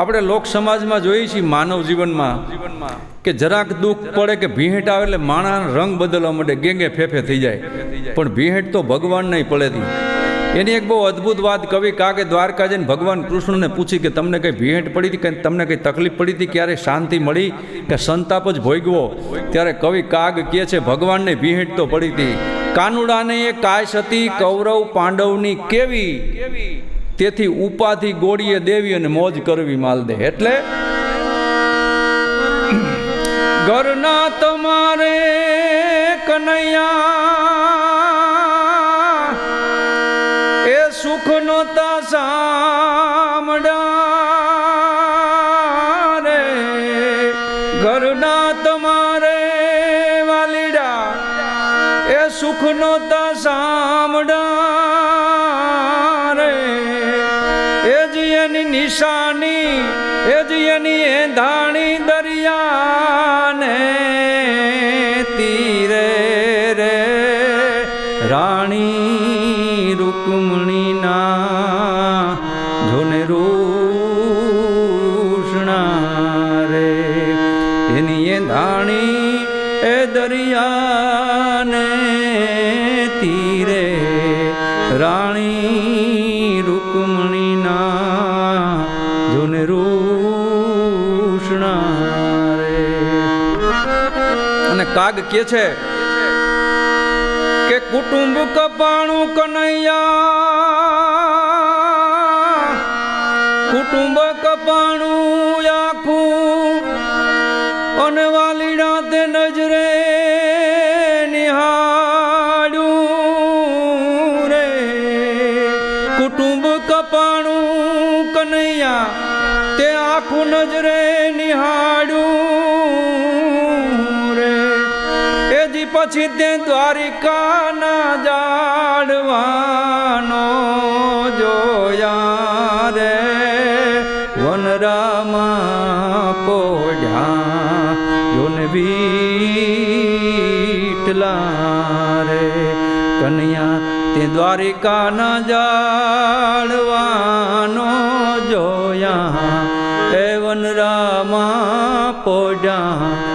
આપણે લોક સમાજમાં જોઈએ છીએ, માનવ જીવનમાં કે જરાક દુઃખ પડે કે ભીહેટ આવે એટલે માણસ રંગ બદલવા માંડે, ગેંગે ફેફે થઈ જાય. પણ ભીહેટ તો ભગવાન નહીં પડેતી. એની એક બહુ અદ્ભુત વાત કવિ કાગે દ્વારકા જઈને ભગવાન કૃષ્ણને પૂછી કે તમને કંઈ ભીહેટ પડી હતી, કે તમને કંઈ તકલીફ પડી હતી, ક્યારે શાંતિ મળી કે સંતાપ જ ભોગવો? ત્યારે કવિ કાગ કહે છે, ભગવાનને ભીહેટ તો પડી હતી. કાનુડાને એ કાશ હતી કૌરવ પાંડવની કેવી, તેથી ઉપાથી ગોળીએ દેવી અને મોજ કરવી માલ દે. એટલે ઘરના તમારે કનૈયા એ સુખ નોતા સામડા રે, ઘરના તમારે વાલીડા એ સુખ નોતા સામડા રે, એ જ એની નિશાની, એ જ એની એંધાણી દરિયાને તીરે રે, રાણી રૂકમણીના જોને રોષણા રે, એની એંધાણી એ દરિયાને તીરે, રાણી રૂકમણીના જોને રોષણા રે. અને કાગ કે છે કે કુટુંબ કપાણું કનૈયા, કુટુંબ કપાણું આખું, અને વાલીડા તે નજરે નિહાળ્યું રે, કુટુંબ કપાણું કનૈયા તે આખું નજરે નિહાળ્યું રે, એજી પછી તે દ્વારિકાના જાડવાનો જોયા રે, વનરામાં પોઢ્યા જોને વીટલા રે, કનૈયા તે દ્વારિકાના જાડવાનો જોયા